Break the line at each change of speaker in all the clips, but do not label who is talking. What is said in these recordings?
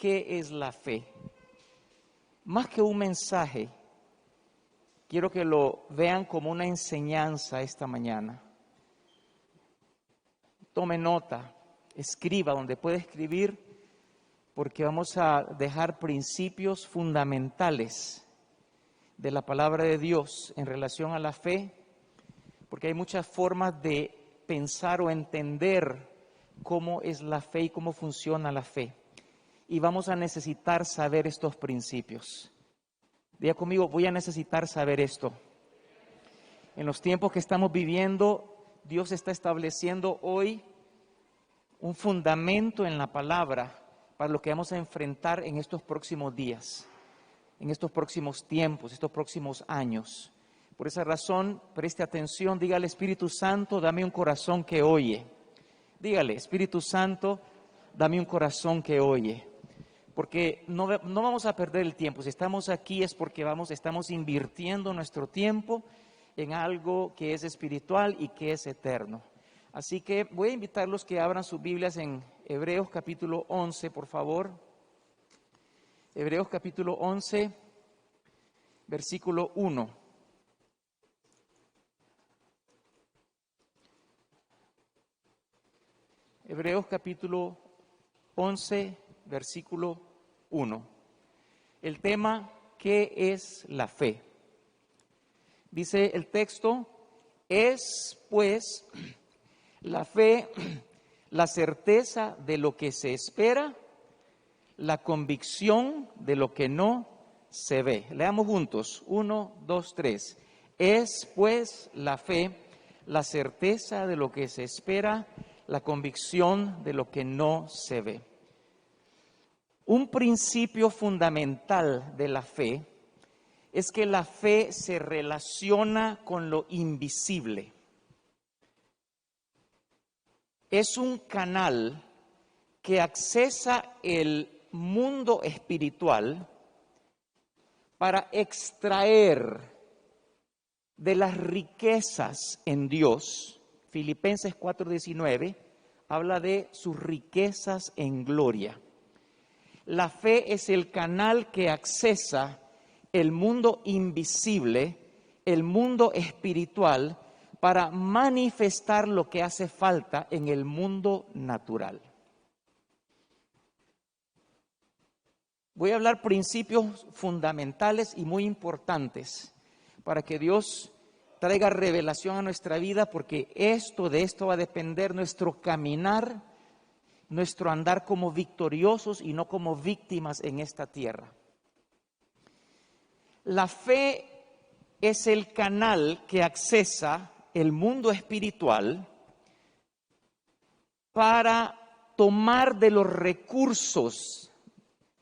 ¿qué es la fe? Más que un mensaje, quiero que lo vean como una enseñanza esta mañana. Tome nota, escriba donde pueda escribir, porque vamos a dejar principios fundamentales de la palabra de Dios en relación a la fe, porque hay muchas formas de pensar o entender cómo es la fe y cómo funciona la fe. Y vamos a necesitar saber estos principios. Diga conmigo, voy a necesitar saber esto. En los tiempos que estamos viviendo, Dios está estableciendo hoy un fundamento en la palabra para lo que vamos a enfrentar en estos próximos días, en estos próximos tiempos, estos próximos años. Por esa razón, preste atención, diga al Espíritu Santo, dame un corazón que oye. Dígale, Espíritu Santo, dame un corazón que oye. Porque no vamos a perder el tiempo. Si estamos aquí es porque estamos invirtiendo nuestro tiempo en algo que es espiritual y que es eterno. Así que voy a invitarlos que abran sus Biblias en Hebreos capítulo 11, por favor. Hebreos capítulo 11, versículo 1. Hebreos capítulo 11, versículo 1. El tema, ¿qué es la fe? Dice el texto, es pues la fe la certeza de lo que se espera, la convicción de lo que no se ve. Leamos juntos, 1, 2, 3. Es pues la fe la certeza de lo que se espera, la convicción de lo que no se ve. Un principio fundamental de la fe es que la fe se relaciona con lo invisible. Es un canal que accesa el mundo espiritual para extraer de las riquezas en Dios. Filipenses 4:19 habla de sus riquezas en gloria. La fe es el canal que accesa el mundo invisible, el mundo espiritual, para manifestar lo que hace falta en el mundo natural. Voy a hablar principios fundamentales y muy importantes para que Dios traiga revelación a nuestra vida, porque de esto va a depender nuestro caminar, nuestro andar como victoriosos y no como víctimas en esta tierra. La fe es el canal que accesa el mundo espiritual para tomar de los recursos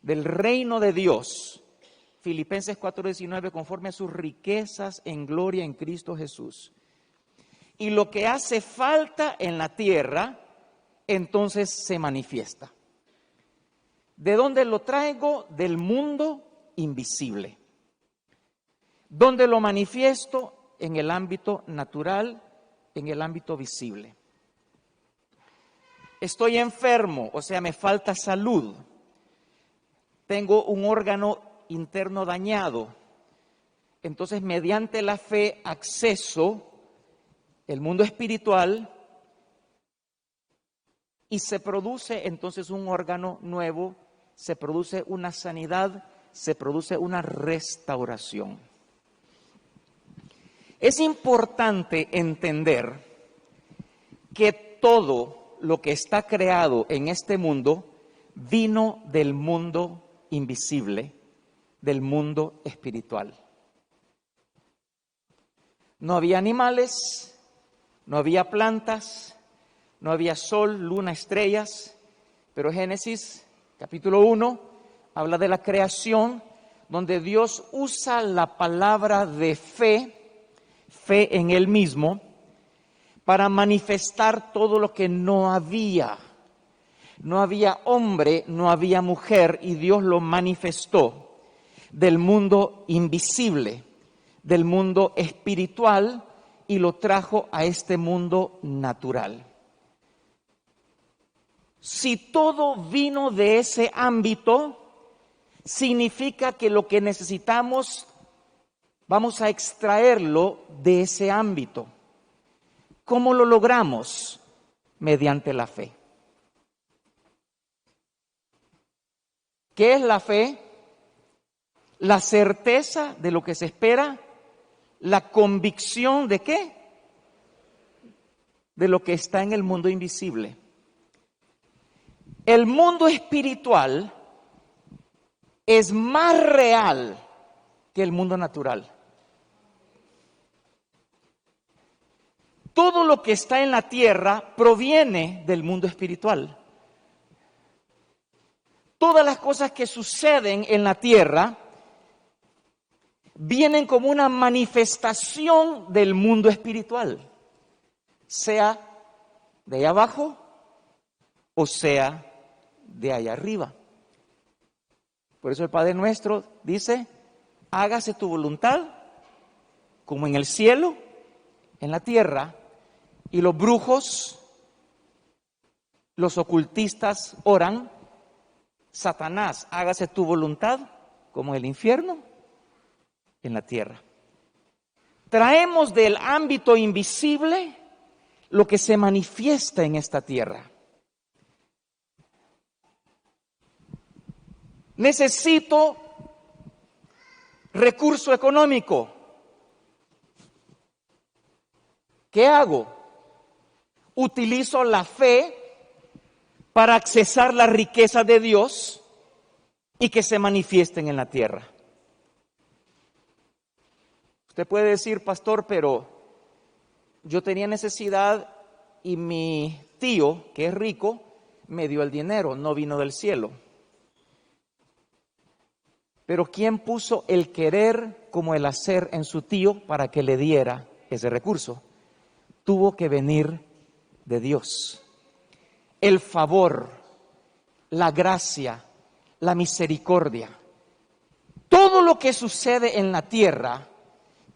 del reino de Dios. Filipenses 4:19, conforme a sus riquezas en gloria en Cristo Jesús. Y lo que hace falta en la tierra, entonces se manifiesta. ¿De dónde lo traigo? Del mundo invisible. ¿Dónde lo manifiesto? En el ámbito natural, en el ámbito visible. Estoy enfermo, o sea, me falta salud. Tengo un órgano interno dañado. Entonces, mediante la fe, acceso el mundo espiritual y se produce entonces un órgano nuevo, se produce una sanidad, se produce una restauración. Es importante entender que todo lo que está creado en este mundo vino del mundo invisible, del mundo espiritual. No había animales, no había plantas, no había sol, luna, estrellas, pero Génesis capítulo 1 habla de la creación, donde Dios usa la palabra de fe en Él mismo, para manifestar todo lo que no había. No había hombre, no había mujer, y Dios lo manifestó del mundo invisible, del mundo espiritual, y lo trajo a este mundo natural. Si todo vino de ese ámbito, significa que lo que necesitamos, vamos a extraerlo de ese ámbito. ¿Cómo lo logramos? Mediante la fe. ¿Qué es la fe? La certeza de lo que se espera, la convicción de qué? De lo que está en el mundo invisible. El mundo espiritual es más real que el mundo natural. Todo lo que está en la tierra proviene del mundo espiritual. Todas las cosas que suceden en la tierra vienen como una manifestación del mundo espiritual, sea de allá abajo o sea de allá arriba. Por eso el Padre Nuestro dice, hágase tu voluntad como en el cielo, en la tierra. Y los brujos, los ocultistas oran, Satanás, hágase tu voluntad como en el infierno, en la tierra. Traemos del ámbito invisible lo que se manifiesta en esta tierra. Necesito recurso económico. ¿Qué hago? Utilizo la fe para accesar la riqueza de Dios y que se manifiesten en la tierra. Usted puede decir, pastor, pero yo tenía necesidad y mi tío, que es rico, me dio el dinero, no vino del cielo. Pero ¿quién puso el querer como el hacer en su tío para que le diera ese recurso? Tuvo que venir de Dios. El favor, la gracia, la misericordia. Todo lo que sucede en la tierra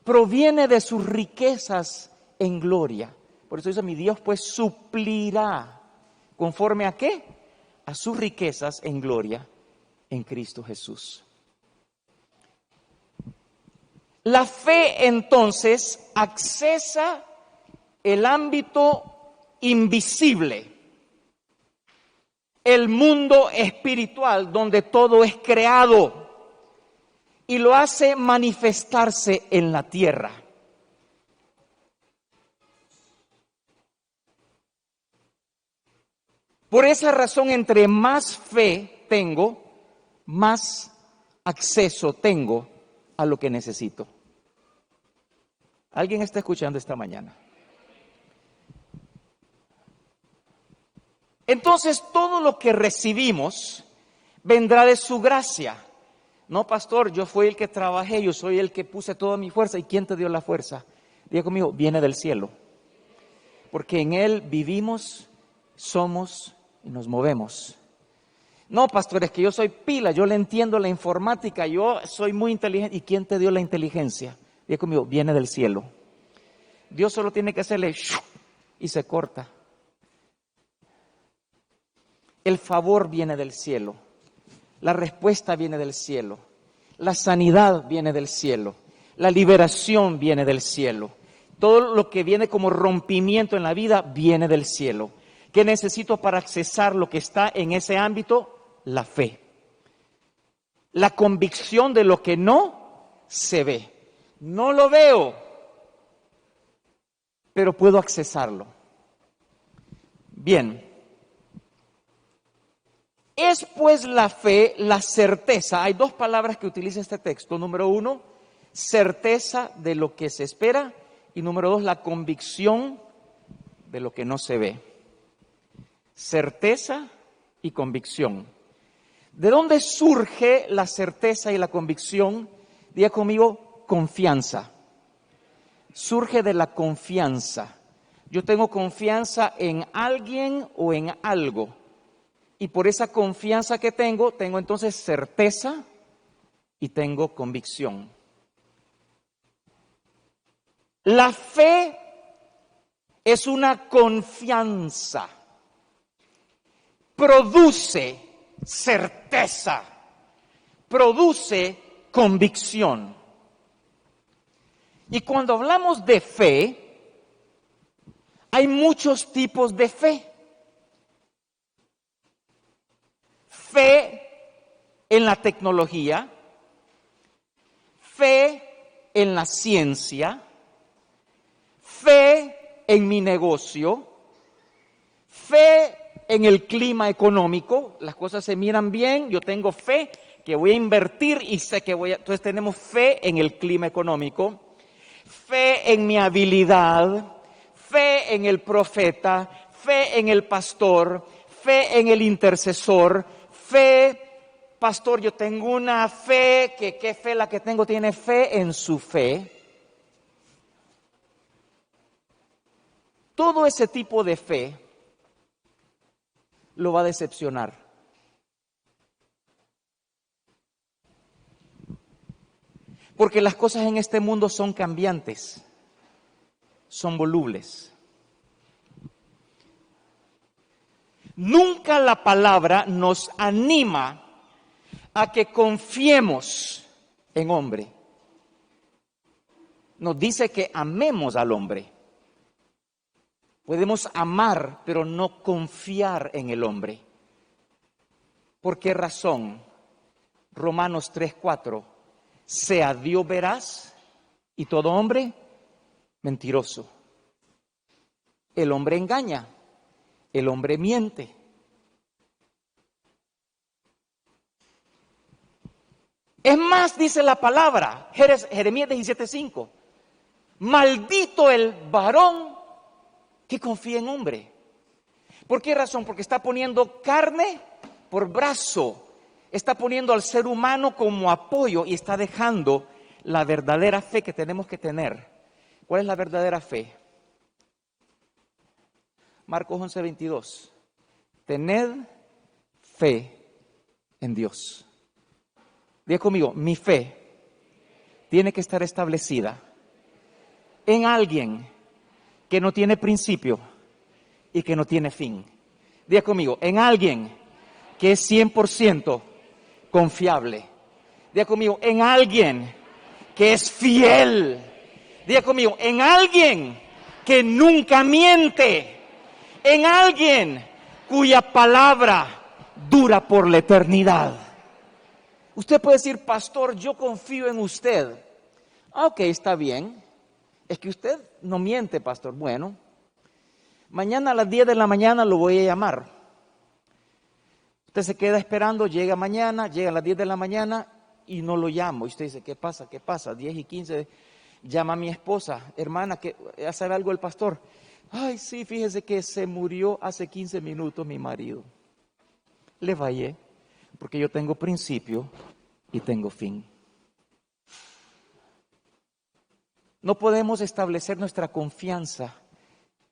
proviene de sus riquezas en gloria. Por eso dice, mi Dios pues suplirá. ¿Conforme a qué? A sus riquezas en gloria en Cristo Jesús. La fe entonces accesa el ámbito invisible, el mundo espiritual donde todo es creado y lo hace manifestarse en la tierra. Por esa razón, entre más fe tengo, más acceso tengo a lo que necesito. ¿Alguien está escuchando esta mañana? Entonces, todo lo que recibimos vendrá de su gracia. No, pastor, yo fui el que trabajé, yo soy el que puse toda mi fuerza. ¿Y quién te dio la fuerza? Diga conmigo, viene del cielo. Porque en Él vivimos, somos y nos movemos. No, pastor, es que yo soy pila, yo le entiendo la informática, yo soy muy inteligente. ¿Y quién te dio la inteligencia? Diga conmigo, viene del cielo. Dios solo tiene que hacerle y se corta. El favor viene del cielo. La respuesta viene del cielo. La sanidad viene del cielo. La liberación viene del cielo. Todo lo que viene como rompimiento en la vida viene del cielo. ¿Qué necesito para accesar lo que está en ese ámbito? La fe. La convicción de lo que no se ve. No lo veo, pero puedo accesarlo. Bien. Es pues la fe, la certeza. Hay dos palabras que utiliza este texto. Número uno, certeza de lo que se espera. Y número dos, la convicción de lo que no se ve. Certeza y convicción. ¿De dónde surge la certeza y la convicción? Diga conmigo, confianza. Surge de la confianza. Yo tengo confianza en alguien o en algo. Y por esa confianza que tengo entonces certeza y tengo convicción. La fe es una confianza. produce certeza, produce convicción. Y cuando hablamos de fe, hay muchos tipos de fe. Fe en la tecnología, fe en la ciencia, fe en mi negocio, fe en el clima económico. Las cosas se miran bien, yo tengo fe que voy a invertir y sé que entonces tenemos fe en el clima económico, fe en mi habilidad, fe en el profeta, fe en el pastor, fe en el intercesor, fe, pastor, yo tengo una fe, ¿qué fe la que tengo? Tiene fe en su fe. Todo ese tipo de fe lo va a decepcionar. Porque las cosas en este mundo son cambiantes, son volubles. Nunca la palabra nos anima a que confiemos en hombre. Nos dice que amemos al hombre. Podemos amar, pero no confiar en el hombre. ¿Por qué razón? Romanos 3:4. Sea Dios veraz y todo hombre mentiroso. El hombre engaña, el hombre miente. Es más, dice la palabra, Jeremías 17:5, maldito el varón que confía en hombre. ¿Por qué razón? Porque está poniendo carne por brazo. Está poniendo al ser humano como apoyo y está dejando la verdadera fe que tenemos que tener. ¿Cuál es la verdadera fe? Marcos 11:22. Tened fe en Dios. Diga conmigo, mi fe tiene que estar establecida en alguien que no tiene principio y que no tiene fin. Diga conmigo, en alguien que es 100% confiable. Diga conmigo, en alguien que es fiel. Diga conmigo, en alguien que nunca miente. En alguien cuya palabra dura por la eternidad. Usted puede decir, pastor, yo confío en usted. Ok, está bien. Es que usted no miente, pastor. Bueno, mañana a las 10 de la mañana lo voy a llamar. Usted se queda esperando, llega mañana, llega a las 10 de la mañana y no lo llamo. Y usted dice, ¿qué pasa? ¿Qué pasa? 10:15, llama a mi esposa, hermana, ¿ya sabe algo el pastor? Ay, sí, fíjese que se murió hace 15 minutos mi marido. Le fallé, porque yo tengo principio y tengo fin. No podemos establecer nuestra confianza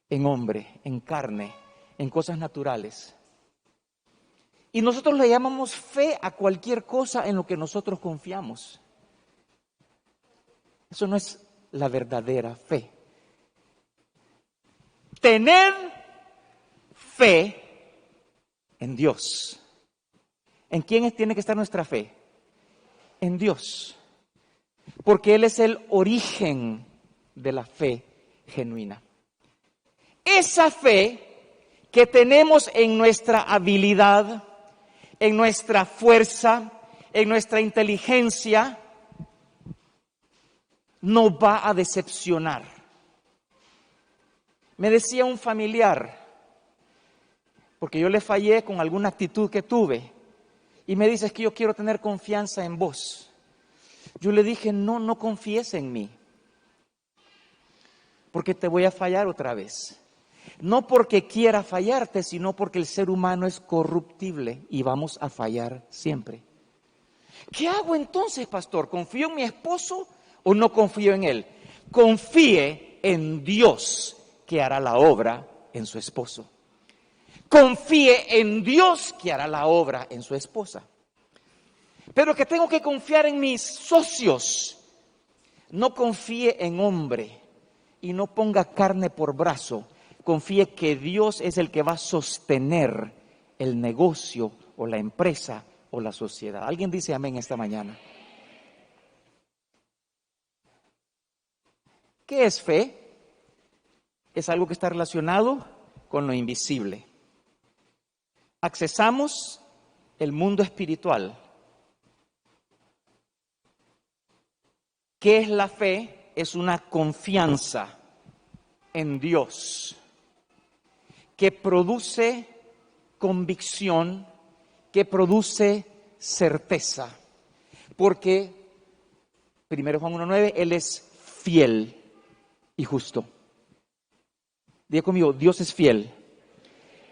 en hombre, en carne, en cosas naturales. Y nosotros le llamamos fe a cualquier cosa en lo que nosotros confiamos. Eso no es la verdadera fe. Tener fe en Dios. ¿En quién tiene que estar nuestra fe? En Dios. Porque Él es el origen de la fe genuina. Esa fe que tenemos en nuestra habilidad, en nuestra fuerza, en nuestra inteligencia, nos va a decepcionar. Me decía un familiar, porque yo le fallé con alguna actitud que tuve, y me dice, es que yo quiero tener confianza en vos. Yo le dije, no confíes en mí, porque te voy a fallar otra vez. No porque quiera fallarte, sino porque el ser humano es corruptible y vamos a fallar siempre. ¿Qué hago entonces, pastor? ¿Confío en mi esposo o no confío en él? Confíe en Dios que hará la obra en su esposo. Confíe en Dios que hará la obra en su esposa. Pero que tengo que confiar en mis socios. No confíe en hombre y no ponga carne por brazo. Confíe que Dios es el que va a sostener el negocio o la empresa o la sociedad. ¿Alguien dice amén esta mañana? ¿Qué es fe? Es algo que está relacionado con lo invisible. Accesamos el mundo espiritual. ¿Qué es la fe? Es una confianza en Dios que produce convicción, que produce certeza. Porque, 1 Juan 1:9, Él es fiel y justo. Diga conmigo, Dios es fiel,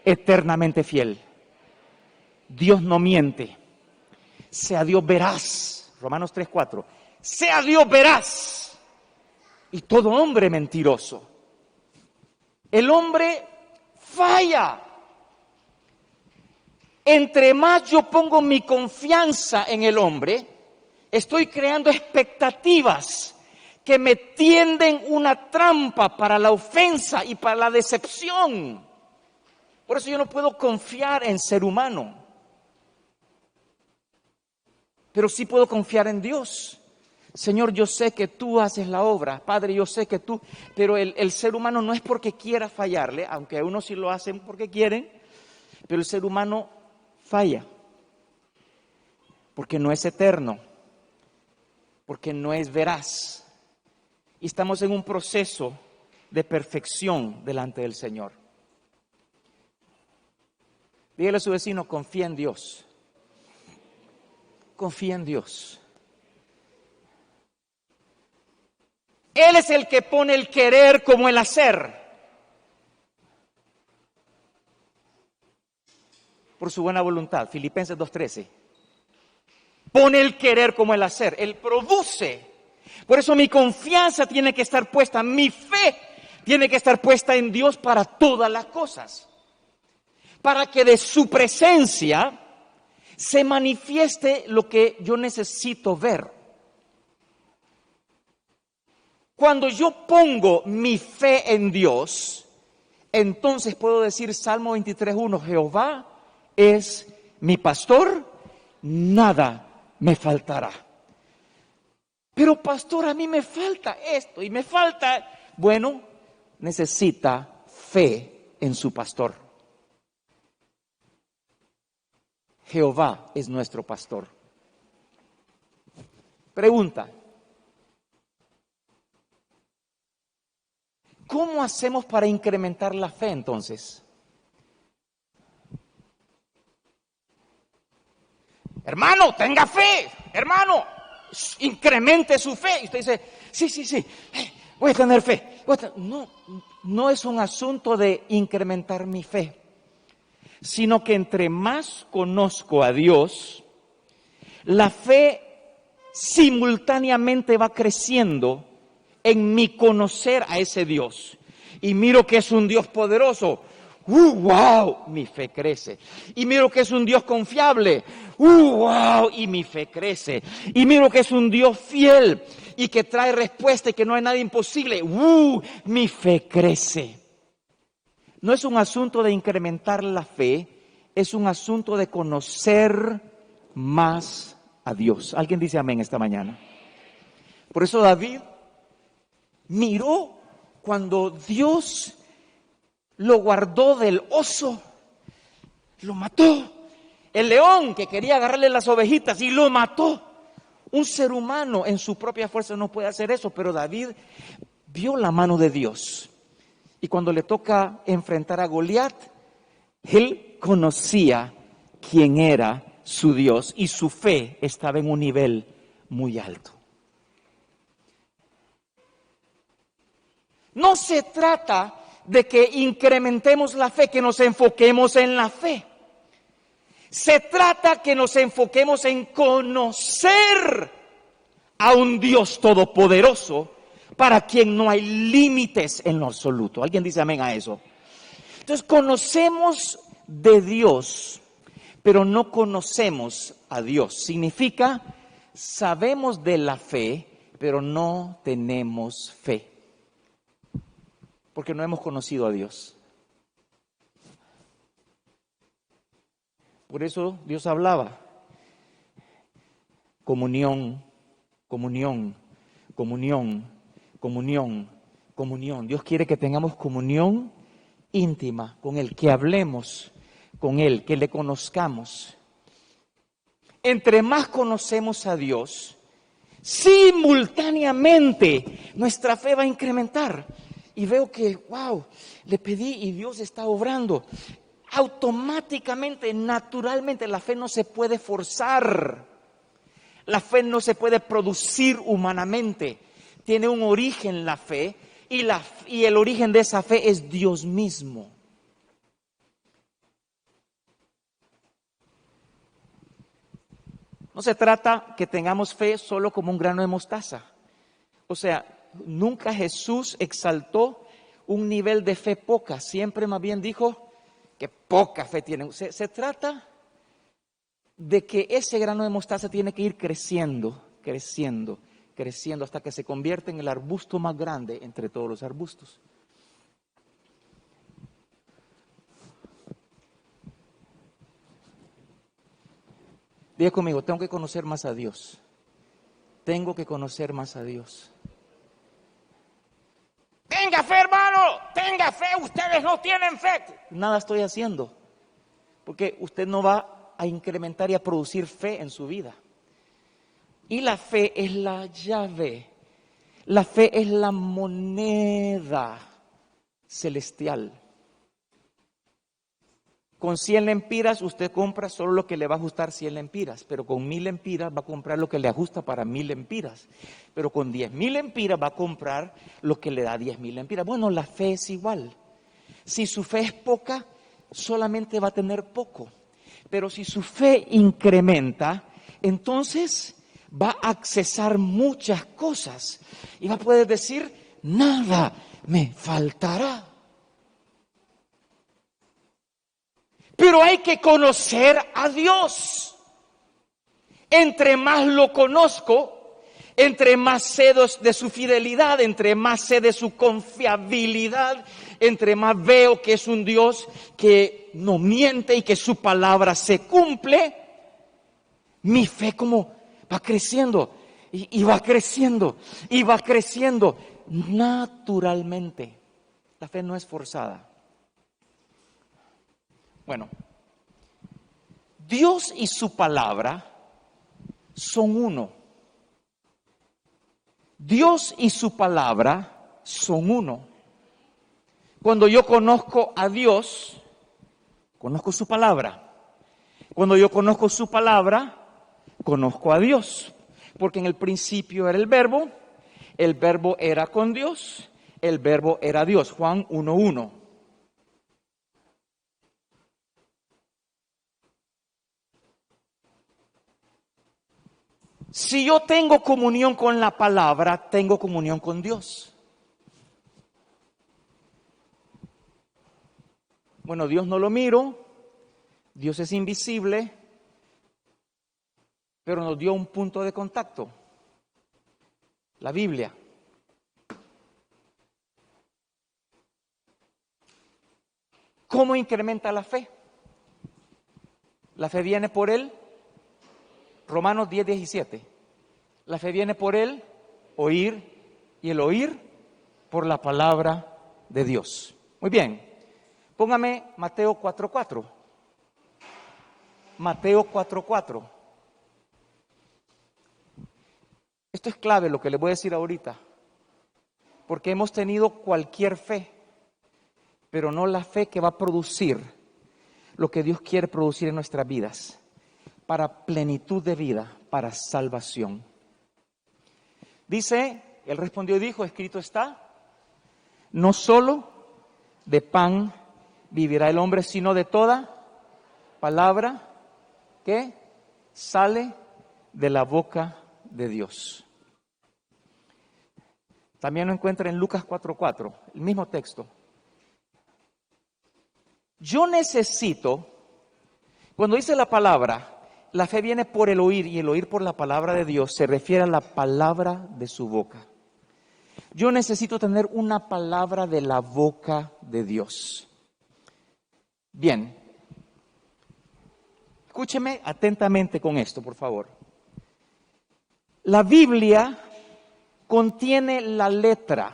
eternamente fiel. Dios no miente. Sea Dios veraz. Romanos 3:4. Sea Dios veraz. Y todo hombre mentiroso. El hombre falla. Entre más yo pongo mi confianza en el hombre, estoy creando expectativas que me tienden una trampa para la ofensa y para la decepción. Por eso yo no puedo confiar en ser humano. Pero sí puedo confiar en Dios. Señor, yo sé que tú haces la obra. Padre, yo sé que tú... Pero el ser humano no es porque quiera fallarle, aunque a unos sí lo hacen porque quieren, pero el ser humano falla. Porque no es eterno. Porque no es veraz. Y estamos en un proceso de perfección delante del Señor. Dígale a su vecino, confía en Dios. Confía en Dios. Él es el que pone el querer como el hacer. Por su buena voluntad. Filipenses 2:13. Pone el querer como el hacer. Él produce. Por eso mi confianza tiene que estar puesta, mi fe tiene que estar puesta en Dios para todas las cosas. Para que de su presencia se manifieste lo que yo necesito ver. Cuando yo pongo mi fe en Dios, entonces puedo decir Salmo 23:1, Jehová es mi pastor, nada me faltará. Pero pastor, a mí me falta esto y me falta... Bueno, necesita fe en su pastor. Jehová es nuestro pastor. Pregunta. ¿Cómo hacemos para incrementar la fe entonces? Hermano, tenga fe. Hermano, incremente su fe. Y usted dice, sí, voy a tener fe. No es un asunto de incrementar mi fe, sino que entre más conozco a Dios, la fe simultáneamente va creciendo en mi conocer a ese Dios. Y miro que es un Dios poderoso. ¡Wow! Mi fe crece. Y miro que es un Dios confiable. ¡Wow! Y mi fe crece. Y miro que es un Dios fiel y que trae respuesta y que no hay nada imposible. Mi fe crece. No es un asunto de incrementar la fe, es un asunto de conocer más a Dios. ¿Alguien dice amén esta mañana? Por eso David miró cuando Dios lo guardó del oso, lo mató. El león que quería agarrarle las ovejitas y lo mató. Un ser humano en su propia fuerza no puede hacer eso, pero David vio la mano de Dios. Y cuando le toca enfrentar a Goliat, él conocía quién era su Dios y su fe estaba en un nivel muy alto. No se trata de que incrementemos la fe, que nos enfoquemos en la fe. Se trata que nos enfoquemos en conocer a un Dios todopoderoso para quien no hay límites en lo absoluto. ¿Alguien dice amén a eso? Entonces conocemos de Dios, pero no conocemos a Dios. Significa, sabemos de la fe, pero no tenemos fe. Porque no hemos conocido a Dios. Por eso Dios hablaba. Comunión, comunión, comunión, comunión, comunión. Dios quiere que tengamos comunión íntima con Él, que hablemos con Él, que le conozcamos. Entre más conocemos a Dios, simultáneamente nuestra fe va a incrementar. Y veo que, wow, le pedí y Dios está obrando. Automáticamente, naturalmente, la fe no se puede forzar. La fe no se puede producir humanamente. Tiene un origen la fe y el origen de esa fe es Dios mismo. No se trata que tengamos fe solo como un grano de mostaza. O sea, nunca Jesús exaltó un nivel de fe poca. Siempre más bien dijo que poca fe tienen. Se trata de que ese grano de mostaza tiene que ir creciendo, creciendo, creciendo hasta que se convierte en el arbusto más grande entre todos los arbustos. Diga conmigo, tengo que conocer más a Dios. Tengo que conocer más a Dios. Tenga fe, hermano, tenga fe, ustedes no tienen fe. Nada estoy haciendo, porque usted no va a incrementar y a producir fe en su vida. Y la fe es la llave, la fe es la moneda celestial. Con 100 lempiras usted compra solo lo que le va a ajustar 100 lempiras, pero con 1000 lempiras va a comprar lo que le ajusta para 1000 lempiras, pero con 10,000 lempiras va a comprar lo que le da 10,000 lempiras. Bueno, la fe es igual. Si su fe es poca, solamente va a tener poco, pero si su fe incrementa, entonces va a accesar muchas cosas y va a poder decir, nada me faltará. Pero hay que conocer a Dios. Entre más lo conozco, entre más sé de su fidelidad, entre más sé de su confiabilidad, entre más veo que es un Dios que no miente y que su palabra se cumple, mi fe como va creciendo y va creciendo y va creciendo naturalmente. La fe no es forzada. Bueno, Dios y su palabra son uno. Dios y su palabra son uno. Cuando yo conozco a Dios, conozco su palabra. Cuando yo conozco su palabra, conozco a Dios. Porque en el principio era el verbo era con Dios, el verbo era Dios. Juan 1:1. Si yo tengo comunión con la palabra, tengo comunión con Dios. Bueno, Dios no lo miro, Dios es invisible, pero nos dio un punto de contacto, la Biblia. ¿Cómo incrementa la fe? La fe viene por él. Romanos 10:17. La fe viene por el oír y el oír por la palabra de Dios. Muy bien, póngame Mateo 4:4. Mateo 4:4. Esto es clave lo que les voy a decir ahorita, porque hemos tenido cualquier fe, pero no la fe que va a producir lo que Dios quiere producir en nuestras vidas. Para plenitud de vida, para salvación. Dice, él respondió y dijo, escrito está, no solo de pan vivirá el hombre, sino de toda palabra que sale de la boca de Dios. También lo encuentra en Lucas 4:4, el mismo texto. Yo necesito, cuando dice la palabra, la fe viene por el oír y el oír por la palabra de Dios, se refiere a la palabra de su boca. Yo necesito tener una palabra de la boca de Dios. Bien, Escúcheme atentamente con esto, por favor. La Biblia contiene la letra,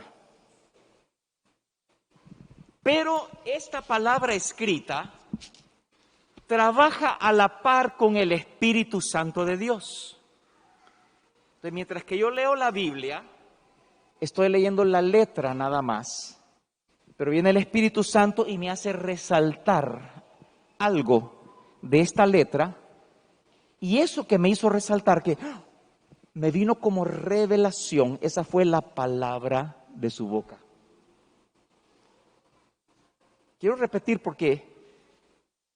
pero esta palabra escrita trabaja a la par con el Espíritu Santo de Dios. Entonces, mientras que yo leo la Biblia, estoy leyendo la letra nada más, pero viene el Espíritu Santo y me hace resaltar algo de esta letra, y eso que me hizo resaltar, que me vino como revelación, esa fue la palabra de su boca. Quiero repetir porque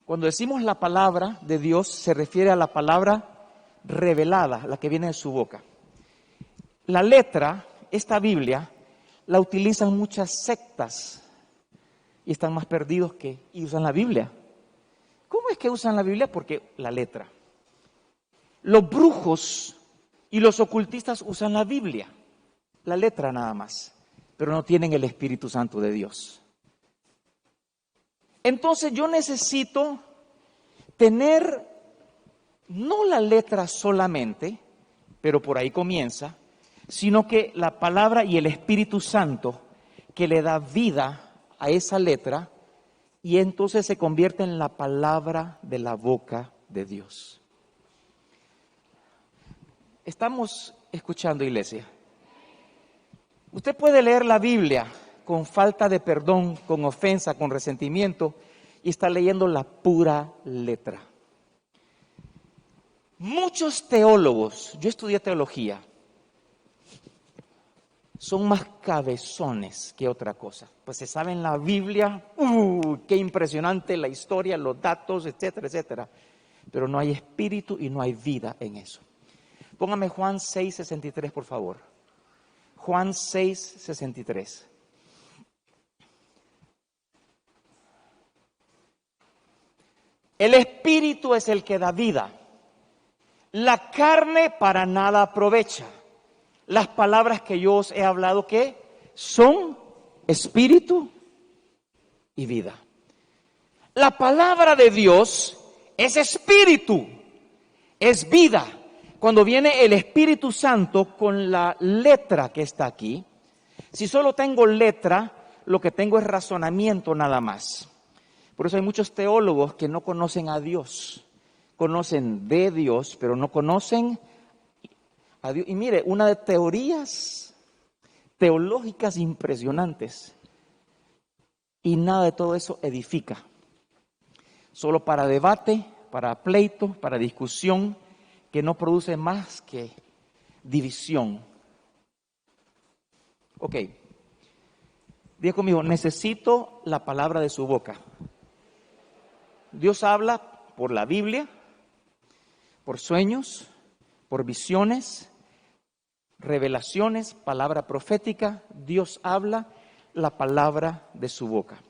cuando decimos la palabra de Dios se refiere a la palabra revelada, la que viene de su boca. La letra, esta Biblia, la utilizan muchas sectas y están más perdidos y usan la Biblia. ¿Cómo es que usan la Biblia? Porque la letra. Los brujos y los ocultistas usan la Biblia, la letra nada más, pero no tienen el Espíritu Santo de Dios. Entonces yo necesito tener no la letra solamente, pero por ahí comienza, sino que la palabra y el Espíritu Santo que le da vida a esa letra y entonces se convierte en la palabra de la boca de Dios. ¿Estamos escuchando, iglesia? Usted puede leer la Biblia con falta de perdón, con ofensa, con resentimiento, y está leyendo la pura letra. Muchos teólogos, yo estudié teología, son más cabezones que otra cosa. Pues se saben la Biblia, qué impresionante la historia, los datos, etcétera, etcétera. Pero no hay espíritu y no hay vida en eso. Póngame Juan 6:63, por favor. Juan 6:63. El espíritu es el que da vida. La carne para nada aprovecha. Las palabras que yo os he hablado, ¿qué? Son espíritu y vida. La palabra de Dios es espíritu, es vida. Cuando viene el Espíritu Santo con la letra que está aquí, si solo tengo letra, lo que tengo es razonamiento nada más. Por eso hay muchos teólogos que no conocen a Dios, conocen de Dios, pero no conocen a Dios. Y mire, una de teorías teológicas impresionantes, y nada de todo eso edifica. Solo para debate, para pleito, para discusión, que no produce más que división. Ok, diga conmigo, necesito la palabra de su boca. Dios habla por la Biblia, por sueños, por visiones, revelaciones, palabra profética. Dios habla la palabra de su boca.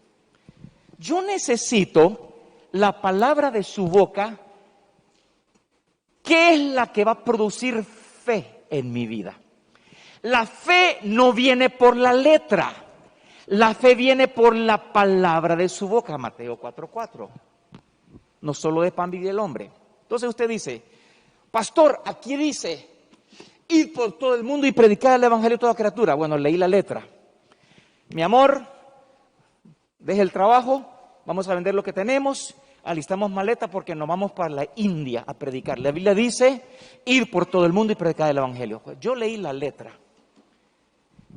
Yo necesito la palabra de su boca, que es la que va a producir fe en mi vida. La fe no viene por la letra, la fe viene por la palabra de su boca, Mateo 4:4. No solo de pan vive el hombre. Entonces usted dice, pastor, aquí dice, ir por todo el mundo y predicar el evangelio a toda criatura. Bueno, leí la letra. Mi amor, deje el trabajo, vamos a vender lo que tenemos, alistamos maleta porque nos vamos para la India a predicar. La Biblia dice, ir por todo el mundo y predicar el evangelio. Yo leí la letra,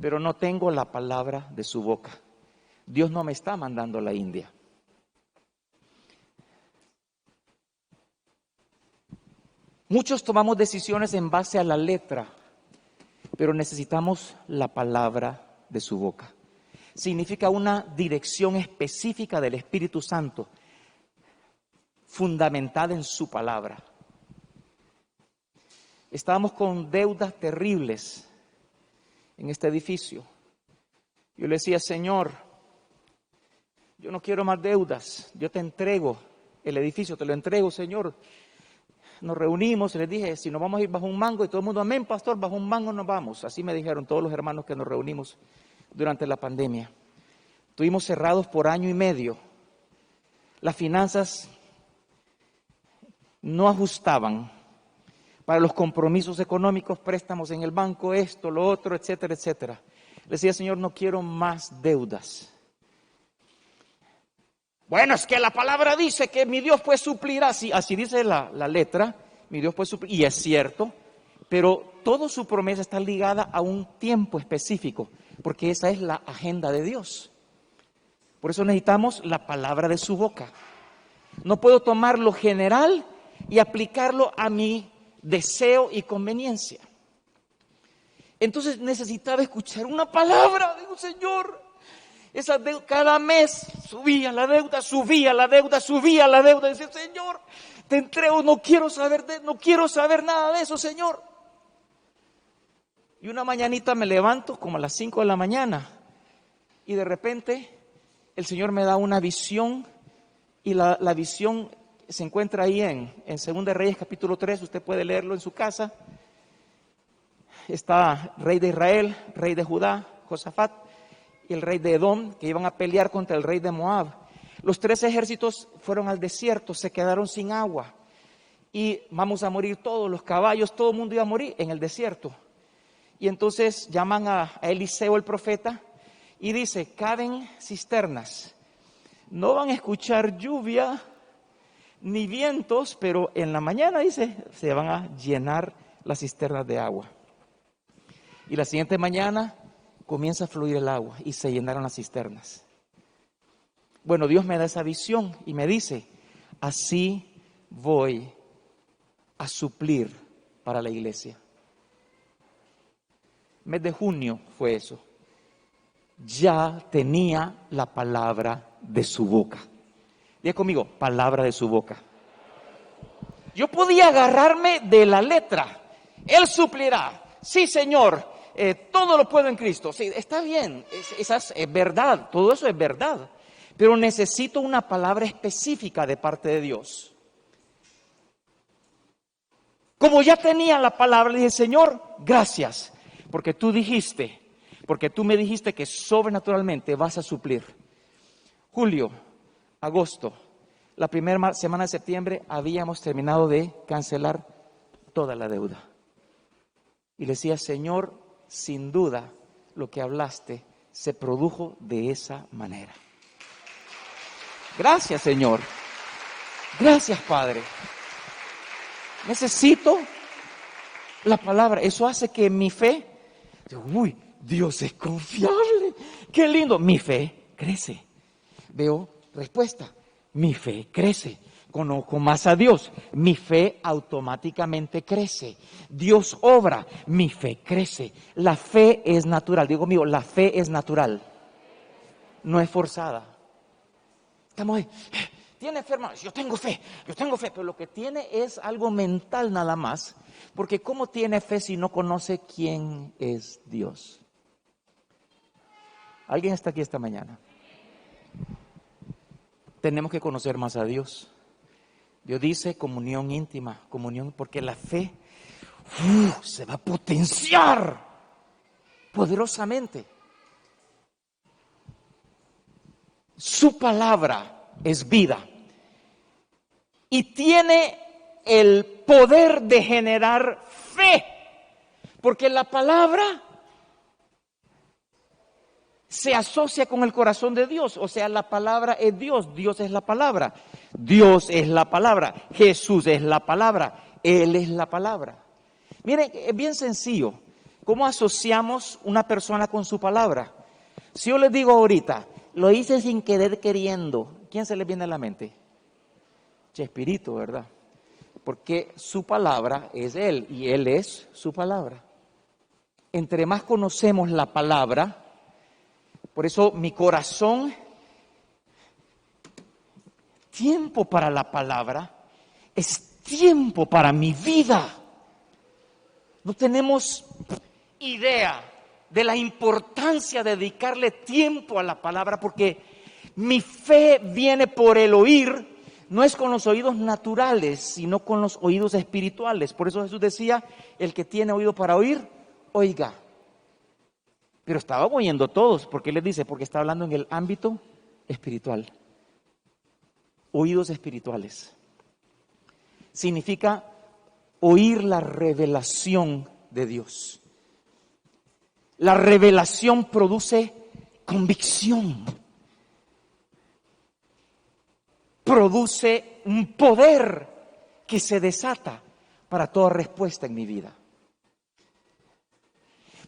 pero no tengo la palabra de su boca. Dios no me está mandando a la India. Muchos tomamos decisiones en base a la letra, pero necesitamos la palabra de su boca. Significa una dirección específica del Espíritu Santo, fundamentada en su palabra. Estábamos con deudas terribles en este edificio. Yo le decía, Señor, yo no quiero más deudas, yo te entrego el edificio, te lo entrego, Señor. Nos reunimos y les dije, si nos vamos a ir bajo un mango, y todo el mundo, amén, pastor, bajo un mango nos vamos. Así me dijeron todos los hermanos que nos reunimos durante la pandemia. Estuvimos cerrados por 1 año y medio. Las finanzas no ajustaban para los compromisos económicos, préstamos en el banco, esto, lo otro, etcétera, etcétera. Le decía, Señor, no quiero más deudas. Bueno, es que la palabra dice que mi Dios pues suplirá, así dice la letra, mi Dios pues suplir, y es cierto, pero toda su promesa está ligada a un tiempo específico, porque esa es la agenda de Dios. Por eso necesitamos la palabra de su boca. No puedo tomar lo general y aplicarlo a mi deseo y conveniencia. Entonces necesitaba escuchar una palabra. Digo, Señor, esa deuda, cada mes subía la deuda, subía la deuda, subía la deuda. Dice, Señor, te entrego, no quiero saber nada de eso, Señor. Y una mañanita me levanto como a las 5 de la mañana y de repente el Señor me da una visión y la visión se encuentra ahí en 2 de Reyes capítulo 3, usted puede leerlo en su casa. Está rey de Israel, rey de Judá, Josafat, y el rey de Edom, que iban a pelear contra el rey de Moab. Los 3 ejércitos fueron al desierto, se quedaron sin agua, y vamos a morir todos, los caballos, todo el mundo iba a morir en el desierto. Y entonces llaman a Eliseo el profeta, y dice, caven cisternas, no van a escuchar lluvia, ni vientos, pero en la mañana, dice, se van a llenar las cisternas de agua. Y la siguiente mañana comienza a fluir el agua y se llenaron las cisternas. Bueno, Dios me da esa visión y me dice, así voy a suplir para la iglesia. Mes de junio fue eso. Ya tenía la palabra de su boca. Diga conmigo, palabra de su boca. Yo podía agarrarme de la letra. Él suplirá. Sí, Señor. Todo lo puedo en Cristo. Sí, está bien. Esa es verdad. Todo eso es verdad. Pero necesito una palabra específica de parte de Dios. Como ya tenía la palabra, le dije, Señor, gracias. Porque tú me dijiste que sobrenaturalmente vas a suplir. Julio, agosto, la primera semana de septiembre habíamos terminado de cancelar toda la deuda. Y le decía, Señor, sin duda lo que hablaste se produjo de esa manera. Gracias, Señor. Gracias, Padre. Necesito la palabra. Eso hace que mi fe, uy, Dios es confiable. Qué lindo. Mi fe crece. Veo respuesta. Mi fe crece. Conozco más a Dios. Mi fe automáticamente crece. Dios obra. Mi fe crece. La fe es natural. Digo conmigo, la fe es natural. No es forzada. Estamos ahí. Tiene fe, hermano. Yo tengo fe. Pero lo que tiene es algo mental nada más. Porque ¿cómo tiene fe si no conoce quién es Dios? ¿Alguien está aquí esta mañana? Tenemos que conocer más a Dios. Dios dice comunión íntima, comunión, porque la fe se va a potenciar poderosamente. Su palabra es vida y tiene el poder de generar fe, porque la palabra se asocia con el corazón de Dios, o sea, la palabra es Dios, Dios es la palabra, Dios es la palabra, Jesús es la palabra, Él es la palabra. Miren, es bien sencillo, ¿cómo asociamos una persona con su palabra? Si yo les digo ahorita, lo hice sin querer queriendo, ¿quién se les viene a la mente? Chespirito, ¿verdad? Porque su palabra es Él y Él es su palabra. Entre más conocemos la palabra, por eso mi corazón, tiempo para la palabra, es tiempo para mi vida. No tenemos idea de la importancia de dedicarle tiempo a la palabra, porque mi fe viene por el oír, no es con los oídos naturales, sino con los oídos espirituales. Por eso Jesús decía, el que tiene oído para oír, oiga. Pero estaban oyendo todos, porque Él les dice, porque está hablando en el ámbito espiritual. Oídos espirituales. significa oír la revelación de Dios. La revelación produce convicción, produce un poder que se desata para toda respuesta en mi vida.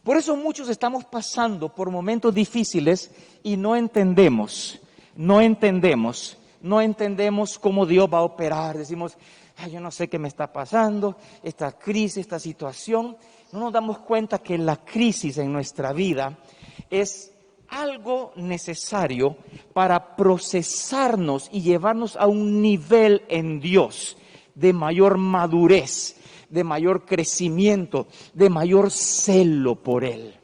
Por eso muchos estamos pasando por momentos difíciles y no entendemos cómo Dios va a operar. Decimos, yo no sé qué me está pasando, esta crisis, esta situación. No nos damos cuenta que la crisis en nuestra vida es algo necesario para procesarnos y llevarnos a un nivel en Dios de mayor madurez, de mayor crecimiento, de mayor celo por Él.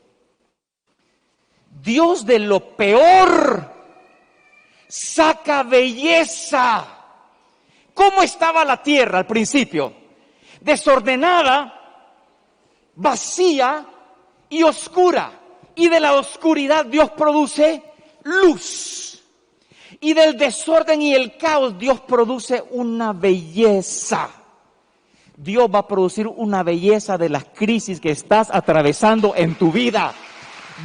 Dios de lo peor saca belleza. ¿Cómo estaba la tierra al principio? Desordenada, vacía y oscura. Y de la oscuridad Dios produce luz. Y del desorden y el caos Dios produce una belleza. Dios va a producir una belleza de las crisis que estás atravesando en tu vida.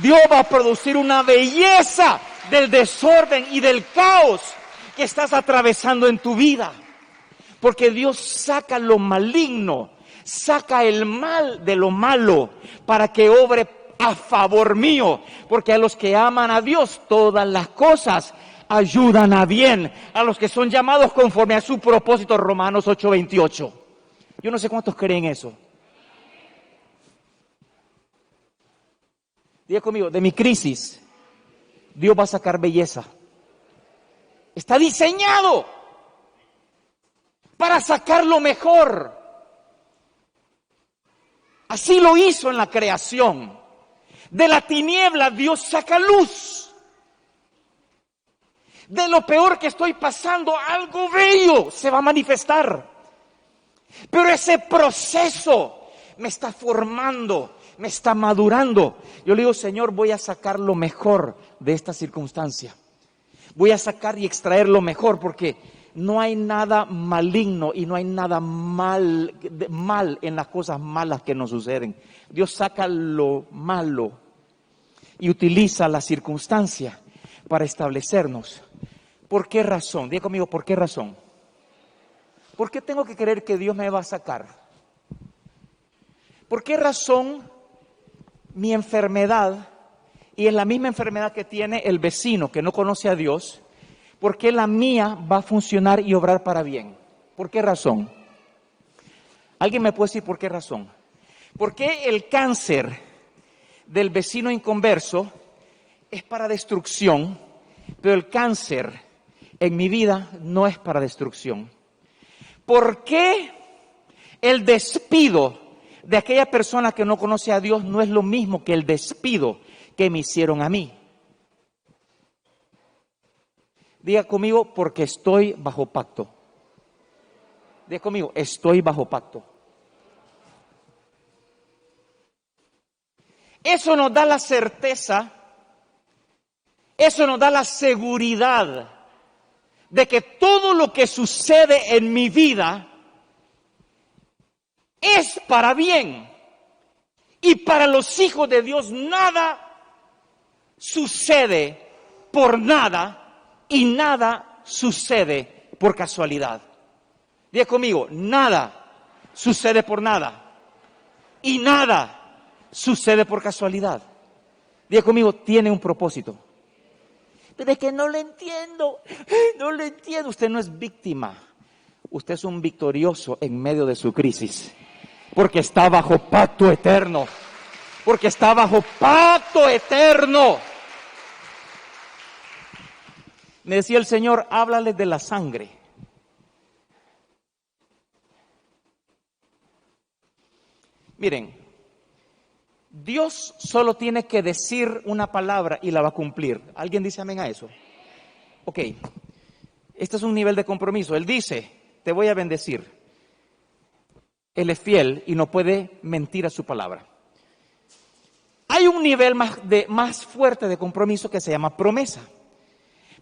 Dios va a producir una belleza del desorden y del caos que estás atravesando en tu vida. Porque Dios saca lo maligno, saca el mal de lo malo para que obre a favor mío. Porque a los que aman a Dios todas las cosas ayudan a bien. A los que son llamados conforme a su propósito, Romanos 8:28. Yo no sé cuántos creen eso. Diga conmigo, de mi crisis, Dios va a sacar belleza. Está diseñado para sacar lo mejor. Así lo hizo en la creación. De la tiniebla Dios saca luz. De lo peor que estoy pasando, algo bello se va a manifestar. Pero ese proceso me está formando, me está madurando. Yo le digo, Señor, voy a sacar lo mejor de esta circunstancia. Voy a sacar y extraer lo mejor, porque no hay nada maligno y no hay nada mal en las cosas malas que nos suceden. Dios saca lo malo y utiliza la circunstancia para establecernos. ¿Por qué razón? Diga conmigo, ¿por qué razón? ¿Por qué tengo que creer que Dios me va a sacar? ¿Por qué razón mi enfermedad, y es la misma enfermedad que tiene el vecino que no conoce a Dios, por qué la mía va a funcionar y obrar para bien? ¿Por qué razón? ¿Alguien me puede decir por qué razón? ¿Por qué el cáncer del vecino inconverso es para destrucción, pero el cáncer en mi vida no es para destrucción? ¿Por qué el despido de aquella persona que no conoce a Dios no es lo mismo que el despido que me hicieron a mí? Diga conmigo, porque estoy bajo pacto. Diga conmigo, estoy bajo pacto. Eso nos da la certeza, eso nos da la seguridad de que todo lo que sucede en mi vida es para bien. Y para los hijos de Dios nada sucede por nada y nada sucede por casualidad. Diga conmigo, nada sucede por nada y nada sucede por casualidad. Diga conmigo, tiene un propósito. Pero es que no lo entiendo. Usted no es víctima. Usted es un victorioso en medio de su crisis. Porque está bajo pacto eterno. Porque está bajo pacto eterno. Me decía el Señor, háblales de la sangre. Miren, Dios solo tiene que decir una palabra y la va a cumplir. ¿Alguien dice amén a eso? Ok, este es un nivel de compromiso. Él dice, te voy a bendecir. Él es fiel y no puede mentir a su palabra. Hay un nivel más fuerte de compromiso que se llama promesa.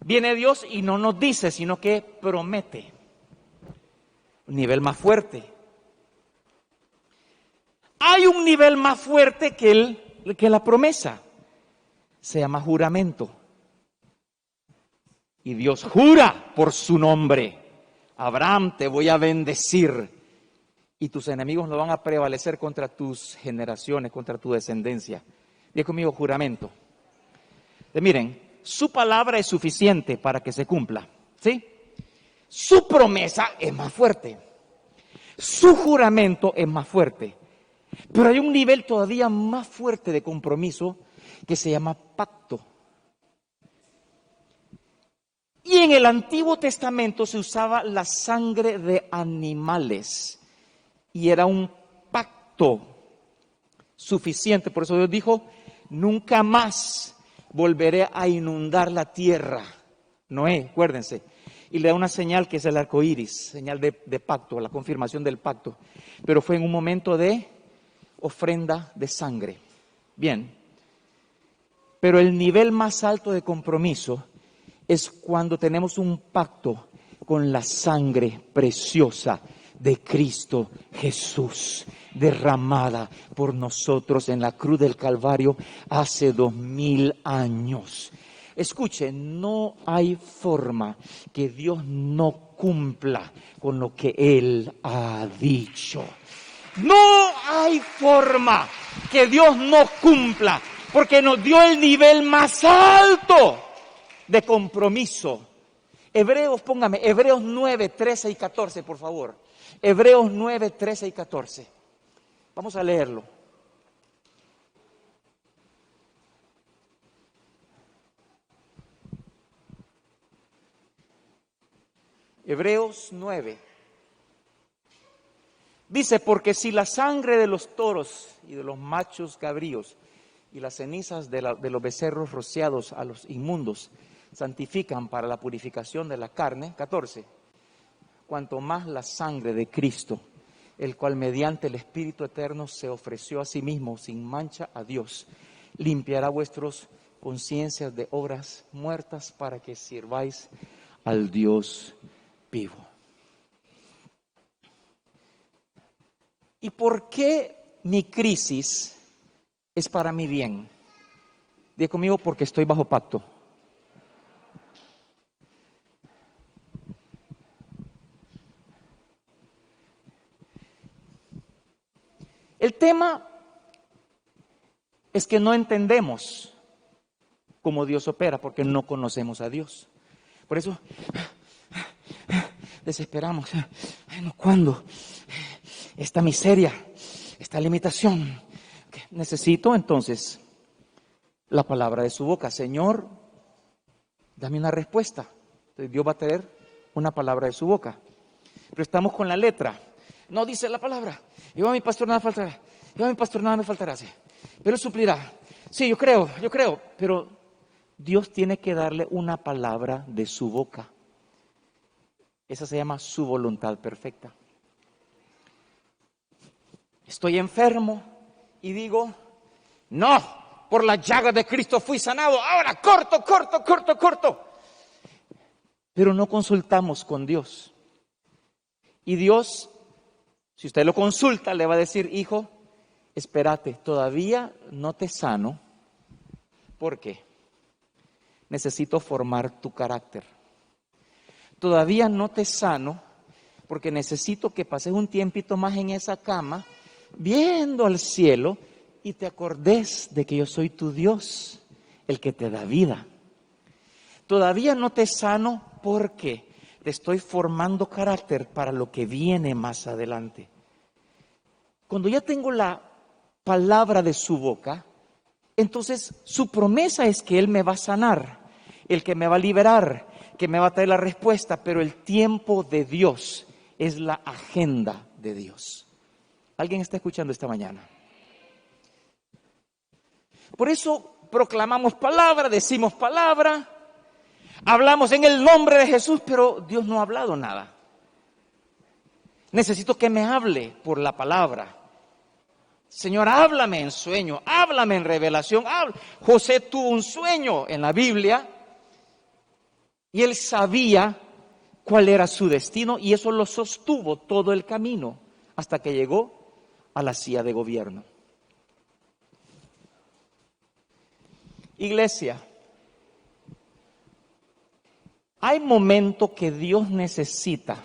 Viene Dios y no nos dice, sino que promete. Un nivel más fuerte. Hay un nivel más fuerte que la promesa. Se llama juramento. Y Dios jura por su nombre. Abraham, te voy a bendecir. Y tus enemigos no van a prevalecer contra tus generaciones, contra tu descendencia. Diga conmigo, juramento. Miren, su palabra es suficiente para que se cumpla, ¿sí? Su promesa es más fuerte. Su juramento es más fuerte. Pero hay un nivel todavía más fuerte de compromiso que se llama pacto. Y en el Antiguo Testamento se usaba la sangre de animales. Y era un pacto suficiente. Por eso Dios dijo, nunca más volveré a inundar la tierra. Noé, acuérdense. Y le da una señal que es el arco iris, señal de pacto, la confirmación del pacto. Pero fue en un momento de ofrenda de sangre. Bien. Pero el nivel más alto de compromiso es cuando tenemos un pacto con la sangre preciosa de Cristo Jesús, derramada por nosotros en la cruz del Calvario hace 2000 años. Escuchen, no hay forma que Dios no cumpla con lo que Él ha dicho. No hay forma que Dios no cumpla, porque nos dio el nivel más alto de compromiso. Hebreos 9, 13 y 14, por favor. Hebreos 9, 13 y 14. Vamos a leerlo. Hebreos 9. Dice, porque si la sangre de los toros y de los machos cabríos y las cenizas de los becerros rociados a los inmundos santifican para la purificación de la carne, 14, cuanto más la sangre de Cristo, el cual mediante el Espíritu Eterno se ofreció a sí mismo sin mancha a Dios, limpiará vuestras conciencias de obras muertas para que sirváis al Dios vivo. ¿Y por qué mi crisis es para mi bien? Diga conmigo, porque estoy bajo pacto. El tema es que no entendemos cómo Dios opera porque no conocemos a Dios. Por eso desesperamos. Bueno, ¿cuándo? Esta miseria, esta limitación. Necesito entonces la palabra de su boca. Señor, dame una respuesta. Entonces Dios va a tener una palabra de su boca. Pero estamos con la letra. No dice la palabra. Yo a mi pastor nada faltará. Yo a mi pastor nada me faltará. Sí. Pero él suplirá. Sí, yo creo. Pero Dios tiene que darle una palabra de su boca. Esa se llama su voluntad perfecta. Estoy enfermo y digo, no, por la llaga de Cristo fui sanado. Ahora corto. Pero no consultamos con Dios. Y Dios, si usted lo consulta, le va a decir, hijo, espérate, todavía no te sano. ¿Por qué? Necesito formar tu carácter. Todavía no te sano porque necesito que pases un tiempito más en esa cama, viendo al cielo y te acordes de que yo soy tu Dios, el que te da vida. Todavía no te sano porque te estoy formando carácter para lo que viene más adelante. Cuando ya tengo la palabra de su boca, entonces su promesa es que Él me va a sanar, el que me va a liberar, que me va a traer la respuesta, pero el tiempo de Dios es la agenda de Dios. ¿Alguien está escuchando esta mañana? Por eso proclamamos palabra, decimos palabra, hablamos en el nombre de Jesús, pero Dios no ha hablado nada. Necesito que me hable por la palabra. Señor, háblame en sueño, háblame en revelación. José tuvo un sueño en la Biblia y él sabía cuál era su destino y eso lo sostuvo todo el camino hasta que llegó a la silla de gobierno. Iglesia, hay momentos que Dios necesita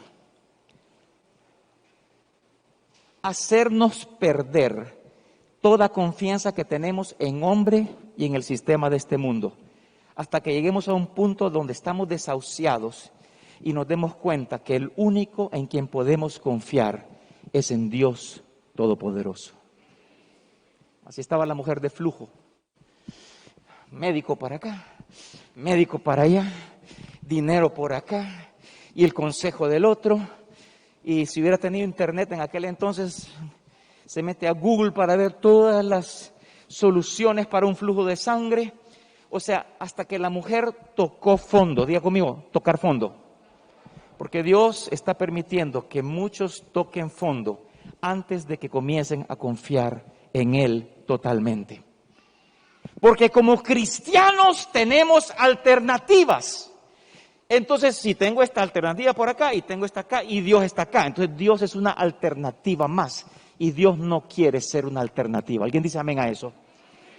hacernos perder toda confianza que tenemos en hombre y en el sistema de este mundo, hasta que lleguemos a un punto donde estamos desahuciados y nos demos cuenta que el único en quien podemos confiar es en Dios Todopoderoso. Así estaba la mujer de flujo. Médico para acá, médico para allá, dinero por acá y el consejo del otro. Y si hubiera tenido internet en aquel entonces, se mete a Google para ver todas las soluciones para un flujo de sangre. O sea, hasta que la mujer tocó fondo. Diga conmigo, tocar fondo. Porque Dios está permitiendo que muchos toquen fondo antes de que comiencen a confiar en Él totalmente. Porque como cristianos tenemos alternativas. Entonces, si tengo esta alternativa por acá y tengo esta acá y Dios está acá, entonces Dios es una alternativa más y Dios no quiere ser una alternativa. ¿Alguien dice amén a eso?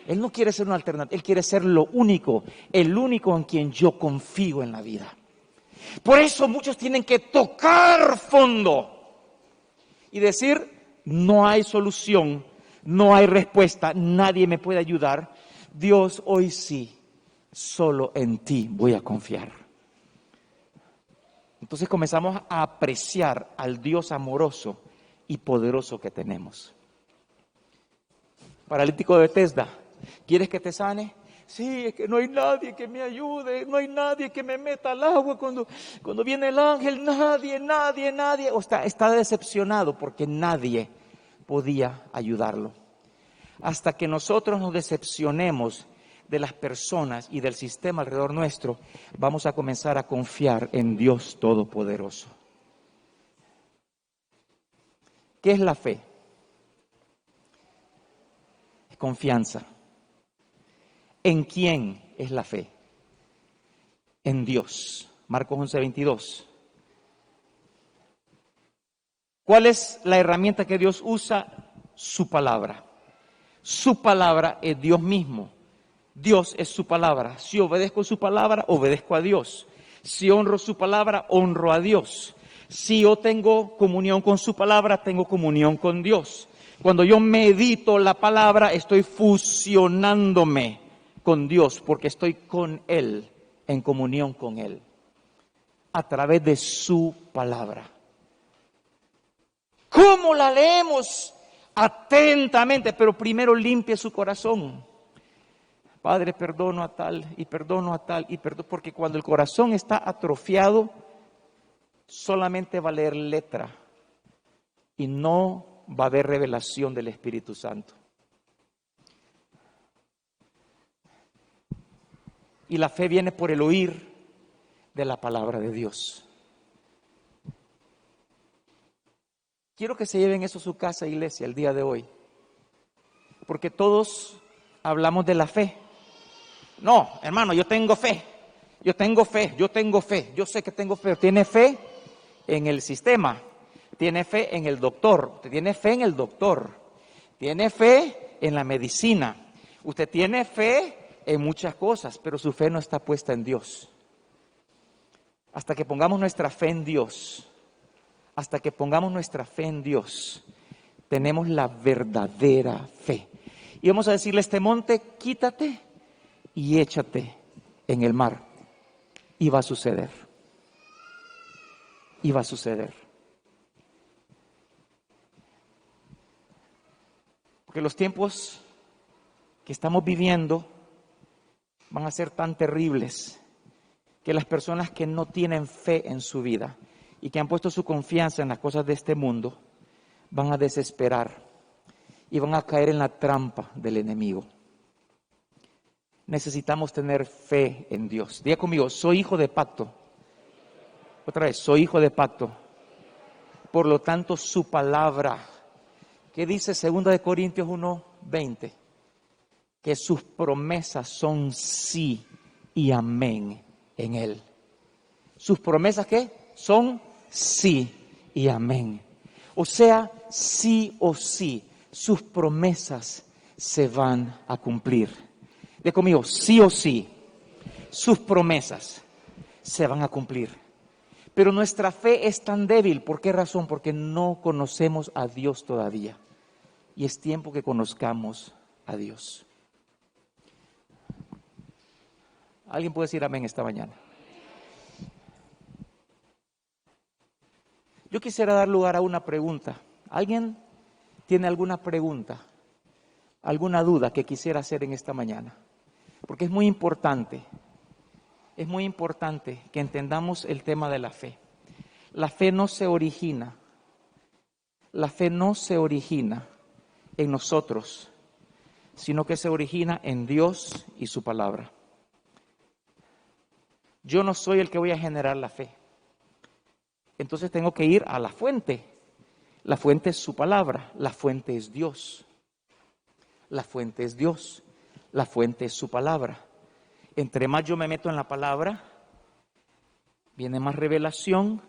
Él no quiere ser una alternativa, Él quiere ser lo único, el único en quien yo confío en la vida. Por eso muchos tienen que tocar fondo y decir, no hay solución, no hay respuesta, nadie me puede ayudar. Dios, hoy sí, solo en ti voy a confiar. Entonces comenzamos a apreciar al Dios amoroso y poderoso que tenemos. Paralítico de Bethesda, ¿quieres que te sane? Sí, es que no hay nadie que me ayude, no hay nadie que me meta al agua cuando viene el ángel, nadie. O está decepcionado porque nadie podía ayudarlo. Hasta que nosotros nos decepcionemos de las personas y del sistema alrededor nuestro, vamos a comenzar a confiar en Dios Todopoderoso. ¿Qué es la fe? Es confianza. ¿En quién es la fe? En Dios. Marcos 11:22. ¿Cuál es la herramienta que Dios usa? Su palabra. Su palabra es Dios mismo. Dios es su palabra. Si obedezco su palabra, obedezco a Dios. Si honro su palabra, honro a Dios. Si yo tengo comunión con su palabra, tengo comunión con Dios. Cuando yo medito la palabra, estoy fusionándome con Dios, porque estoy con Él, en comunión con Él, a través de su palabra. ¿Cómo la leemos? Atentamente, pero primero limpie su corazón. Padre, perdono a tal, y perdono a tal, y perdono, porque cuando el corazón está atrofiado, solamente va a leer letra, y no va a haber revelación del Espíritu Santo. Y la fe viene por el oír de la palabra de Dios. Quiero que se lleven eso a su casa, iglesia, el día de hoy. Porque todos hablamos de la fe. No, hermano, yo tengo fe. Yo sé que tengo fe. Tiene fe en el sistema. Tiene fe en el doctor. Usted tiene fe en el doctor. Tiene fe en la medicina. Usted tiene fe en muchas cosas, pero su fe no está puesta en Dios. Hasta que pongamos nuestra fe en Dios, tenemos la verdadera fe. Y vamos a decirle a este monte, quítate y échate en el mar. Y va a suceder. Porque los tiempos que estamos viviendo van a ser tan terribles que las personas que no tienen fe en su vida y que han puesto su confianza en las cosas de este mundo van a desesperar y van a caer en la trampa del enemigo. Necesitamos tener fe en Dios. Diga conmigo, soy hijo de pacto. Otra vez, soy hijo de pacto. Por lo tanto, su palabra, ¿qué dice 2 Corintios 1:20? Que sus promesas son sí y amén en Él. ¿Sus promesas qué? Son sí y amén. O sea, sí o sí, sus promesas se van a cumplir. De conmigo, sí o sí, sus promesas se van a cumplir. Pero nuestra fe es tan débil. ¿Por qué razón? Porque no conocemos a Dios todavía. Y es tiempo que conozcamos a Dios. ¿Alguien puede decir amén esta mañana? Yo quisiera dar lugar a una pregunta. ¿Alguien tiene alguna pregunta, alguna duda que quisiera hacer en esta mañana? Porque es muy importante que entendamos el tema de la fe. La fe no se origina en nosotros, sino que se origina en Dios y su palabra. Yo no soy el que voy a generar la fe. Entonces tengo que ir a la fuente. La fuente es su palabra, la fuente es Dios. La fuente es Dios, la fuente es su palabra. Entre más yo me meto en la palabra, viene más revelación,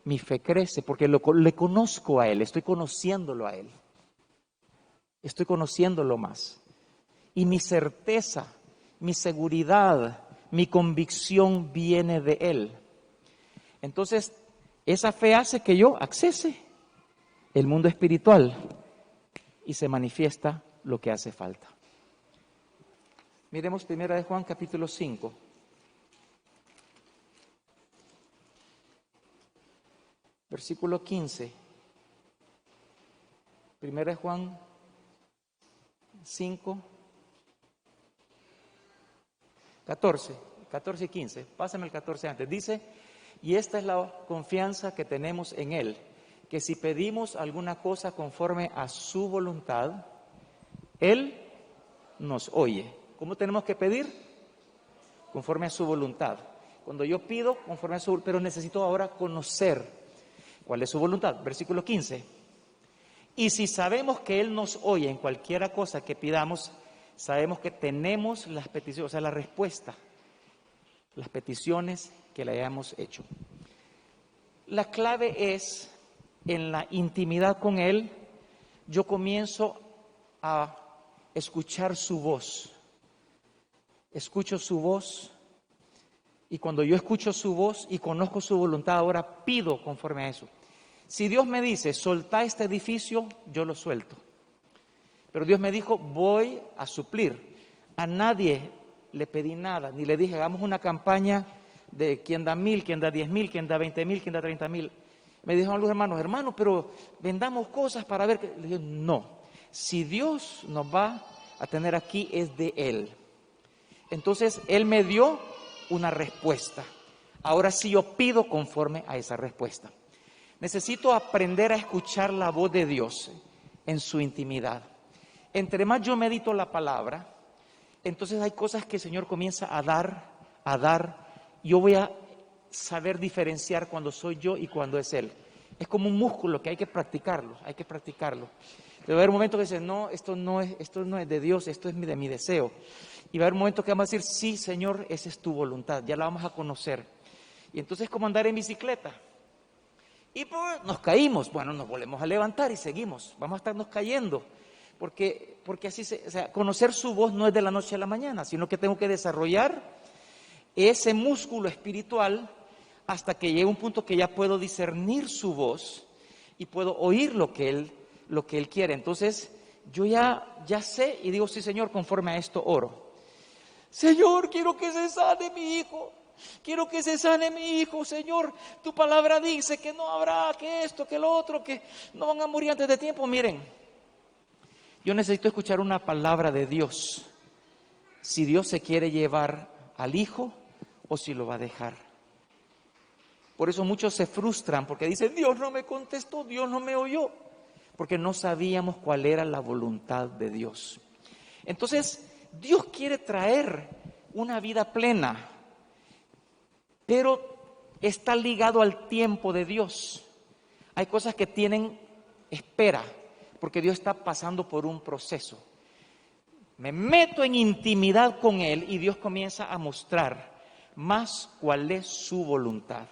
mi fe crece, porque le conozco a Él, estoy conociéndolo a Él. Estoy conociéndolo más. Y mi certeza, mi seguridad, mi convicción viene de Él. Entonces, esa fe hace que yo accese el mundo espiritual y se manifiesta lo que hace falta. Miremos 1 Juan capítulo 5. Versículo 15. 1 Juan 5, 14 y 15. Pásame el 14 antes. Dice, y esta es la confianza que tenemos en Él, que si pedimos alguna cosa conforme a su voluntad, Él nos oye. ¿Cómo tenemos que pedir? Conforme a su voluntad. Cuando yo pido, conforme a su voluntad, pero necesito ahora conocer cuál es su voluntad. Versículo 15. Y si sabemos que Él nos oye en cualquiera cosa que pidamos, sabemos que tenemos las peticiones, o sea, la respuesta, las peticiones que le hayamos hecho. La clave es, en la intimidad con Él, yo comienzo a escuchar su voz. Escucho su voz y cuando yo escucho su voz y conozco su voluntad, ahora pido conforme a eso. Si Dios me dice, soltá este edificio, yo lo suelto. Pero Dios me dijo, voy a suplir. A nadie le pedí nada, ni le dije, hagamos una campaña de quién da 1,000, quién da 10,000, quién da 20,000, quién da 30,000. Me dijeron los hermanos, pero vendamos cosas para ver. Le dije, no, si Dios nos va a tener aquí es de Él. Entonces, Él me dio una respuesta. Ahora sí yo pido conforme a esa respuesta. Necesito aprender a escuchar la voz de Dios en su intimidad. Entre más yo medito la palabra, entonces hay cosas que el Señor comienza a dar. Yo voy a saber diferenciar cuando soy yo y cuando es Él. Es como un músculo que hay que practicarlo. Pero va a haber momentos que dicen, no, esto no es de Dios, esto es de mi deseo. Y va a haber momentos que vamos a decir, sí, Señor, esa es tu voluntad, ya la vamos a conocer. Y entonces es como andar en bicicleta. Y pues nos caímos, bueno, nos volvemos a levantar y seguimos, vamos a estarnos cayendo. Porque así conocer su voz no es de la noche a la mañana, sino que tengo que desarrollar ese músculo espiritual hasta que llegue un punto que ya puedo discernir su voz y puedo oír lo que Él quiere. Entonces, yo ya sé y digo, sí, Señor, conforme a esto oro. Señor, quiero que se sane mi hijo. Quiero que se sane mi hijo, Señor. Tu palabra dice que no habrá, que esto, que lo otro, que no van a morir antes de tiempo. Miren, yo necesito escuchar una palabra de Dios. Si Dios se quiere llevar al hijo o si lo va a dejar. Por eso muchos se frustran porque dicen, Dios no me contestó, Dios no me oyó. Porque no sabíamos cuál era la voluntad de Dios. Entonces, Dios quiere traer una vida plena, pero está ligado al tiempo de Dios. Hay cosas que tienen espera, porque Dios está pasando por un proceso. Me meto en intimidad con Él y Dios comienza a mostrar más cuál es su voluntad.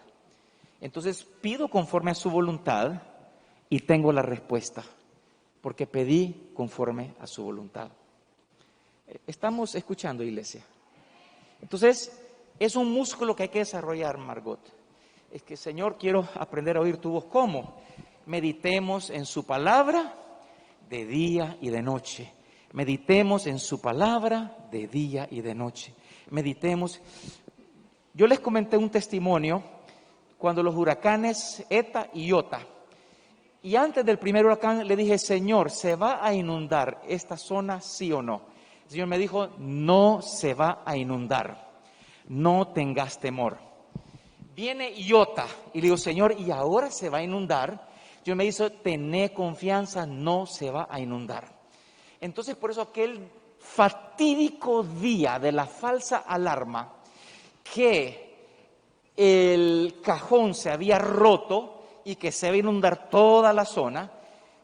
Entonces pido conforme a su voluntad y tengo la respuesta, porque pedí conforme a su voluntad. ¿Estamos escuchando, iglesia? Entonces, es un músculo que hay que desarrollar, Margot. Es que, Señor, quiero aprender a oír tu voz. ¿Cómo? Meditemos en su palabra de día y de noche. Meditemos en su palabra de día y de noche. Meditemos. Yo les comenté un testimonio cuando los huracanes Eta y Iota. Y antes del primer huracán le dije, Señor, ¿se va a inundar esta zona, sí o no? El Señor me dijo, no se va a inundar, no tengas temor. Viene Iota y le digo, Señor, ¿y ahora se va a inundar? Dios me dijo, tené confianza, no se va a inundar. Entonces, por eso aquel fatídico día de la falsa alarma, que el cajón se había roto y que se iba a inundar toda la zona,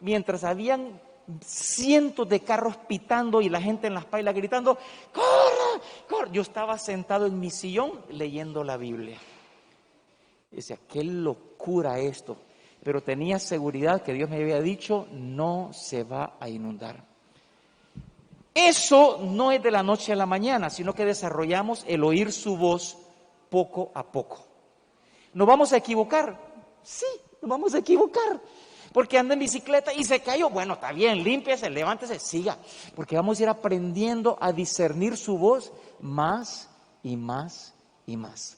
mientras habían cientos de carros pitando y la gente en las pailas gritando, ¡corra, corra! Yo estaba sentado en mi sillón leyendo la Biblia. Y decía, qué locura esto. Pero tenía seguridad que Dios me había dicho, no se va a inundar. Eso no es de la noche a la mañana, sino que desarrollamos el oír su voz poco a poco. ¿Nos vamos a equivocar? Sí, nos vamos a equivocar. Porque anda en bicicleta y se cayó. Bueno, está bien, límpiese, levántese, siga. Porque vamos a ir aprendiendo a discernir su voz más y más y más.